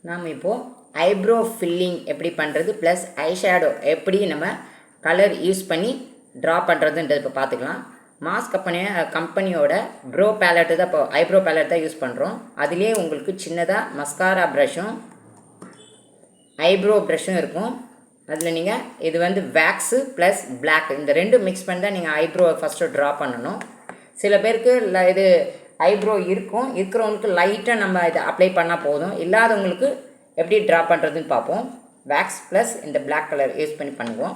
நாம் இப்போது eyebrow filling எப்படி பண்ணுறது ப்ளஸ் ஐஷேடோ எப்படி நம்ம கலர் யூஸ் பண்ணி ட்ரா பண்ணுறதுன்றது இப்போ பார்த்துக்கலாம். மாஸ் கம்பெனியோட ப்ரோ பேலட்டு தான் இப்போ ஐப்ரோ பேலட் தான் யூஸ் பண்ணுறோம். அதிலே உங்களுக்கு சின்னதாக மஸ்காரா ப்ரஷ்ஷும் ஐப்ரோ ப்ரஷ்ஷும் இருக்கும். அதில் நீங்கள் இது வந்து வேக்ஸு ப்ளஸ் பிளாக் இந்த ரெண்டும் மிக்ஸ் பண்ணி தான் நீங்கள் ஐப்ரோ ஃபஸ்ட்டு ட்ரா பண்ணணும். சில பேருக்கு இது ஐப்ரோ இருக்கிறவங்களுக்கு லைட்டாக நம்ம இதை அப்ளை பண்ணால் போதும். இல்லாதவங்களுக்கு எப்படி ட்ரா பண்ணுறதுன்னு பார்ப்போம். வேக்ஸ் ப்ளஸ் இந்த பிளாக் கலர் யூஸ் பண்ணி பண்ணுவோம்.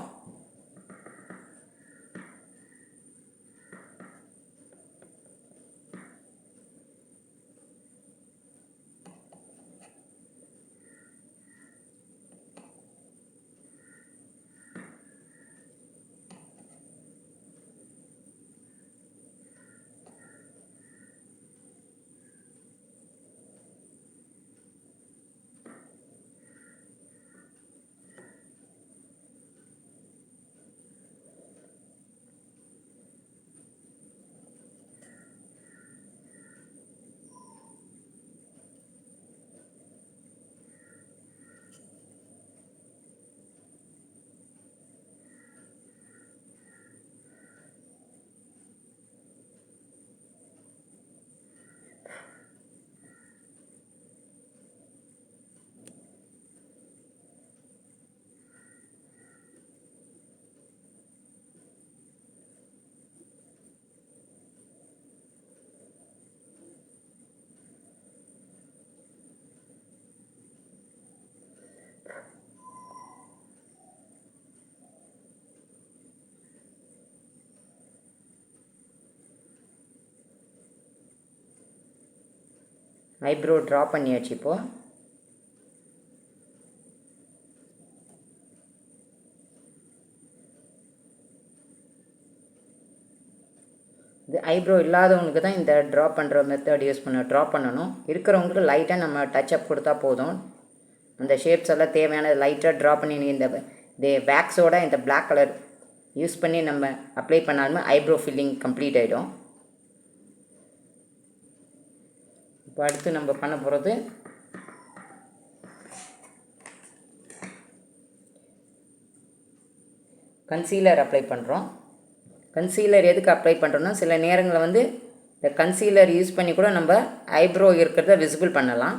ஐப்ரோ ட்ரா பண்ணியாச்சு. இப்போது இது ஐப்ரோ இல்லாதவங்களுக்கு தான் இந்த ட்ரா பண்ணுற மெத்தட் ட்ரா பண்ணணும். இருக்கிறவங்களுக்கு லைட்டாக நம்ம டச்சப் கொடுத்தா போதும். அந்த ஷேப்ஸ் எல்லாம் தேவையான லைட்டாக ட்ரா பண்ணி இந்த வேக்ஸோட இந்த பிளாக் கலர் யூஸ் பண்ணி நம்ம அப்ளை பண்ணாலுமே ஐப்ரோ ஃபில்லிங் கம்ப்ளீட் ஆகிடும். இப்போ அடுத்து நம்ம பண்ண போகிறது கன்சீலர் அப்ளை பண்ணுறோம். கன்சீலர் எதுக்கு அப்ளை பண்ணுறோன்னா சில நேரங்களில் வந்து இந்த கன்சீலர் யூஸ் பண்ணி கூட நம்ம ஐப்ரோ இருக்கிறத விசிபிள் பண்ணலாம்.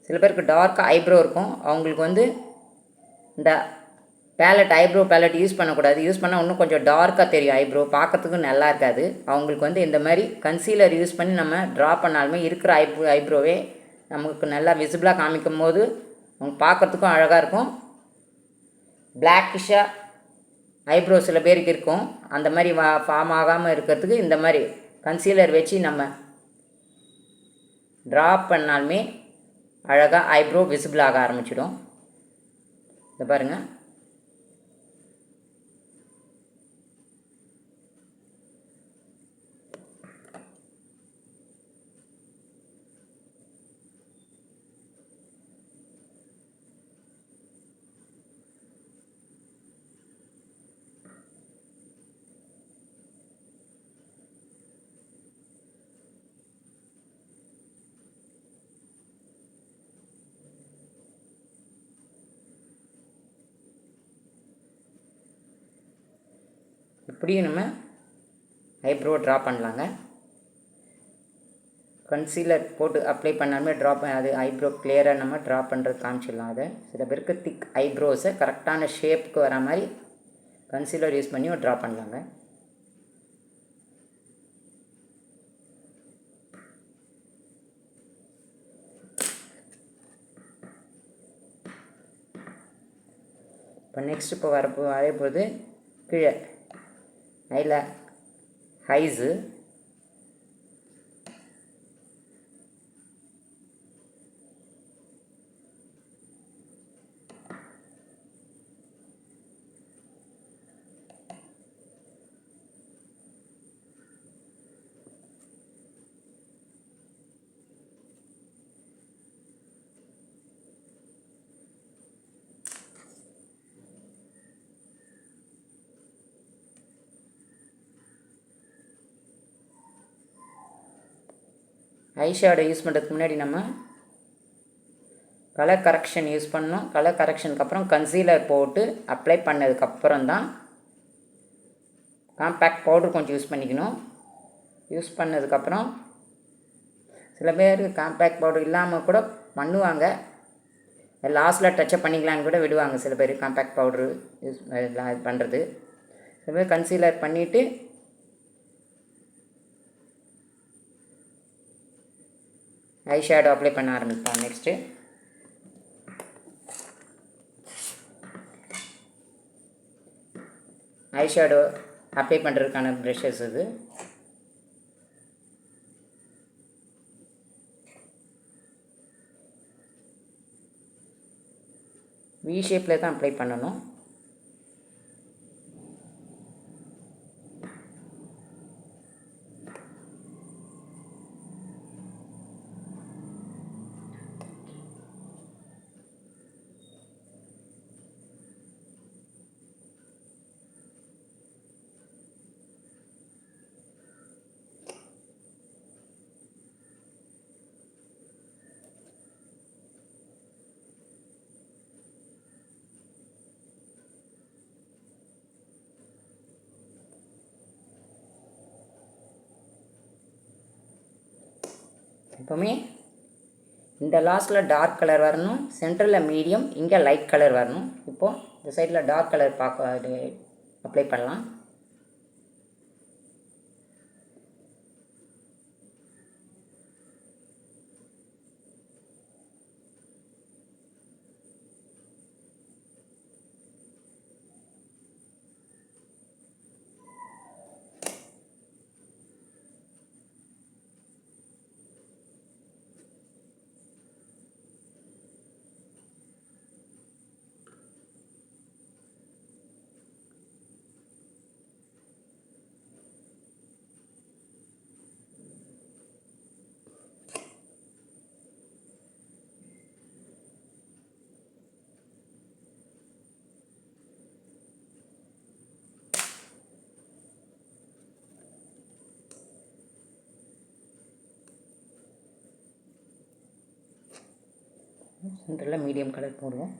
சில பேருக்கு டார்க்காக ஐப்ரோ இருக்கும். அவங்களுக்கு வந்து இந்த ஐப்ரோ பேலட் யூஸ் பண்ணக்கூடாது. யூஸ் பண்ணால் இன்னும் கொஞ்சம் டார்க்காக தெரியும். ஐப்ரோ பார்க்கறதுக்கும் நல்லா இருக்காது. அவங்களுக்கு வந்து இந்த மாதிரி கன்சீலர் யூஸ் பண்ணி நம்ம ட்ரா பண்ணாலுமே இருக்கிற ஐப்ரோவே நமக்கு நல்லா விசிபிளாக காமிக்கும் போது அவங்க பார்க்குறதுக்கும் அழகாக இருக்கும். பிளாக்கிஷாக ஐப்ரோ சில பேருக்கு இருக்கும். அந்த மாதிரி ஃபார்ம் ஆகாமல் இருக்கிறதுக்கு இந்த மாதிரி கன்சீலர் வச்சு நம்ம ட்ரா பண்ணாலுமே அழகாக ஐப்ரோ விசிபிள் ஆக ஆரம்பிச்சிடும். இதை பாருங்கள். இப்படியும் நம்ம ஐப்ரோ ட்ரா பண்ணலாங்க. கன்சீலர் போட்டு அப்ளை பண்ணாலுமே அது ஐப்ரோ கிளியராக நம்ம ட்ரா பண்ணுறது காமிச்சிடலாம். அதை சில பேருக்கு திக் ஐப்ரோஸை கரெக்டான ஷேப்புக்கு வர மாதிரி கன்சீலர் யூஸ் பண்ணி ட்ரா பண்ணலாங்க. இப்போ நெக்ஸ்ட் இப்போ வரையப்போது கீழே ஹைஸு ஐ ஷேடோ யூஸ் பண்ணுறதுக்கு முன்னாடி நம்ம கலர் கரெக்ஷன் யூஸ் பண்ணோம். கலர் கரெக்ஷனுக்கு அப்புறம் கன்சீலர் போட்டு அப்ளை பண்ணதுக்கப்புறம் தான் காம்பேக்ட் பவுடர் கொஞ்சம் யூஸ் பண்ணிக்கணும். யூஸ் பண்ணதுக்கப்புறம் சில பேர் காம்பேக்ட் பவுடர் இல்லாமல் கூட பண்ணுவாங்க, லாஸ்ட்டில் டச்சப் பண்ணிக்கலான்னு கூட விடுவாங்க சில பேர் காம்பேக்ட் பவுட்ரு யூஸ் பண்ணுறது. சில பேர் கன்சீலர் பண்ணிவிட்டு ஐ ஷேடோ அப்ளை பண்ண ஆரம்பிப்போம். நெக்ஸ்ட்டு ஐ ஷேடோ அப்ளை பண்ணுறதுக்கான ப்ரஷஸ் இது. வி ஷேப்பில் தான் அப்ளை பண்ணணும். எப்போவுமே இந்த லாஸ்ட்டில் டார்க் கலர் வரணும், சென்டரில் மீடியம், இங்கே லைட் கலர் வரணும். இப்போது இந்த சைடில் டார்க் கலர் அப்ளை பண்ணலாம். சென்டரில் மீடியம் கலர் போடுவோம்.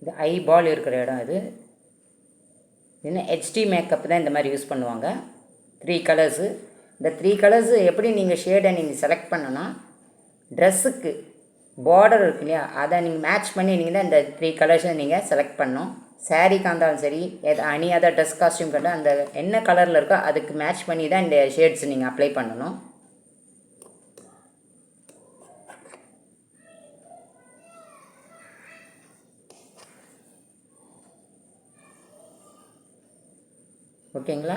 இது ஐ பால் இருக்கிற இடம் இது. இன்னும் ஹெச்டி மேக்கப் தான் இந்த மாதிரி யூஸ் பண்ணுவாங்க. 3 கலர்ஸு. இந்த 3 கலர்ஸு எப்படி நீங்கள் ஷேடை நீங்கள் செலக்ட் பண்ணணும்னா, ட்ரெஸ்ஸுக்கு பார்டர் இருக்கு இல்லையா, அதை நீங்கள் மேட்ச் பண்ணி நீங்கள் தான் இந்த 3 கலர்ஸை நீங்கள் செலக்ட் பண்ணணும். சாரீக்காக இருந்தாலும் சரி, அனி அதர் ட்ரெஸ் காஸ்டியூம் கண்டு அந்த என்ன கலரில் இருக்கோ அதுக்கு மேட்ச் பண்ணி தான் இந்த ஷேட்ஸ் நீங்கள் அப்ளை பண்ணணும். ஓகேங்களா?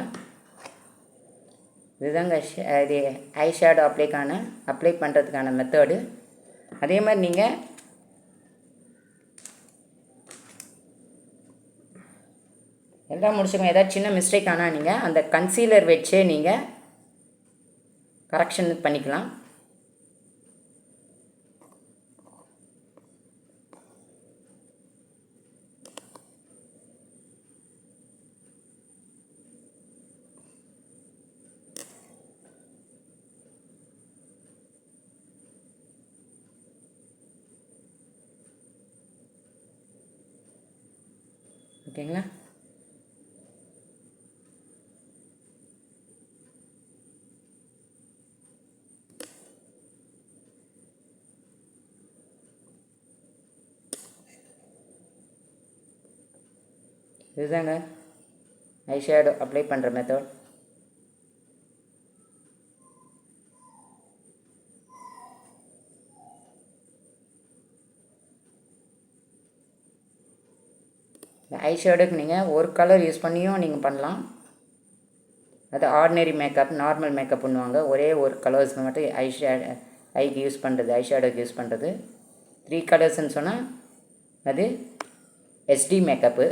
இதுதாங்க இது ஐ ஷேடோ அப்ளை பண்ணுறதுக்கான மெத்தடு. அதே மாதிரி நீங்கள் எல்லாம் முடிச்சுக்கோங்க. ஏதாவது சின்ன மிஸ்டேக் ஆனால் நீங்கள் அந்த கன்சீலர் வச்சே நீங்கள் கரெக்ஷன் பண்ணிக்கலாம். ஓகேங்களா? இதுதாங்க ஐ ஷேடோ அப்ளை பண்ணுற மெத்தட். இந்த ஐ ஷேடோக்கு நீங்கள் ஒரு கலர் யூஸ் பண்ணியும் நீங்கள் பண்ணலாம், அது ஆர்டினரி மேக்கப், நார்மல் மேக்கப் பண்ணுவாங்க. ஒரே ஒரு கலர்ஸ் மட்டும் ஐக்கு யூஸ் பண்ணுறது, ஐஷேடோக்கு யூஸ் பண்ணுறது. 3 கலர்ஸ்ன்னு சொன்னால் அது HD மேக்கப்பு.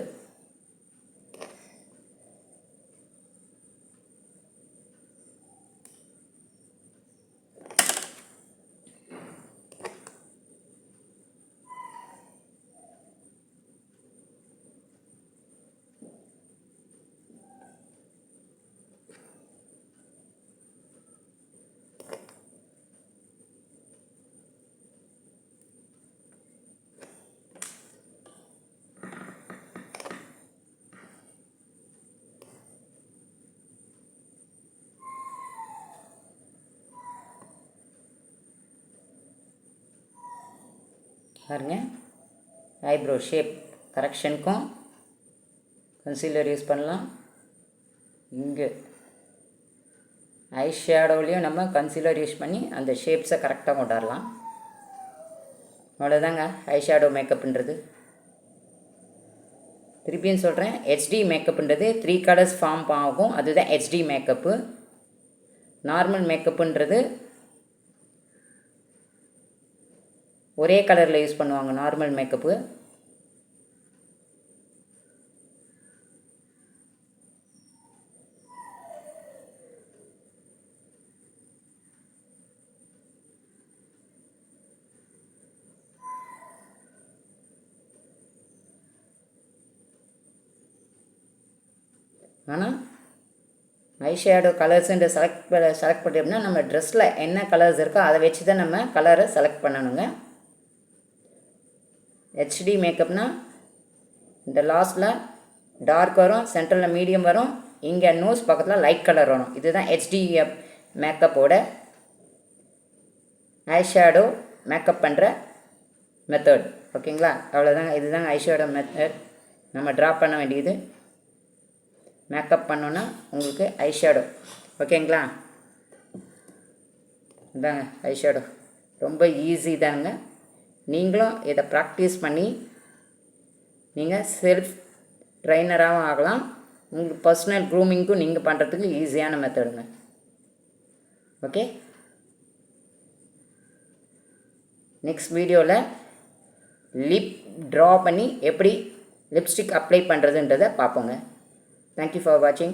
பாருங்க, ஐப்ரோ ஷேப் கரெக்ஷனுக்கும் கன்சீலர் யூஸ் பண்ணலாம். இங்கே ஐ ஷேடோவிலையும் நம்ம கன்சீலர் யூஸ் பண்ணி அந்த ஷேப்ஸை கரெக்டாக கொண்டாடலாம். அவ்வளோதாங்க ஐ ஷேடோ மேக்கப்புன்றது. திருப்பியும் சொல்கிறேன், HD மேக்கப்புன்றது 3 கலர்ஸ் ஃபார்ம் ஆகும், அதுதான் HD மேக்கப்பு. நார்மல் மேக்கப்புன்றது ஒரே கலரில் யூஸ் பண்ணுவாங்க நார்மல் மேக்கப்பு. ஆனால் ஐஷேடோ கலர்ஸுன்ற செலக்ட் பண்ணிட்டோம்னா நம்ம ட்ரெஸ்ஸில் என்ன கலர்ஸ் இருக்கோ அதை வச்சு தான் நம்ம கலரை செலக்ட் பண்ணணுங்க. HD மேக்கப்னால் இந்த லாஸ்ட்டில் டார்க் வரும், சென்டரில் மீடியம் வரும், இங்கே நோஸ் பக்கத்தில் லைட் கலர் வரும். இதுதான் HD மேக்கப்போட ஐஷேடோ மேக்கப் பண்ணுற மெத்தட். ஓகேங்களா? அவ்வளோதாங்க. இதுதாங்க ஐஷேடோ மெத்தட். நம்ம ட்ரா பண்ண வேண்டியது. மேக்கப் பண்ணோன்னா உங்களுக்கு ஐஷேடோ. ஓகேங்களா? இதாங்க ஐஷேடோ. ரொம்ப ஈஸி தாங்க. நீங்களும் இதை ப்ராக்டிஸ் பண்ணி நீங்கள் செல்ஃப் ட்ரைனராகவும் ஆகலாம். உங்களுக்கு பர்சனல் க்ரூமிங்க்கும் நீங்கள் பண்ணுறதுக்கு ஈஸியான மெத்தடுங்க. ஓகே, நெக்ஸ்ட் வீடியோவில் லிப் ட்ரா பண்ணி எப்படி லிப்ஸ்டிக் அப்ளை பண்ணுறதுன்றதை பார்ப்போங்க. Thank you for watching.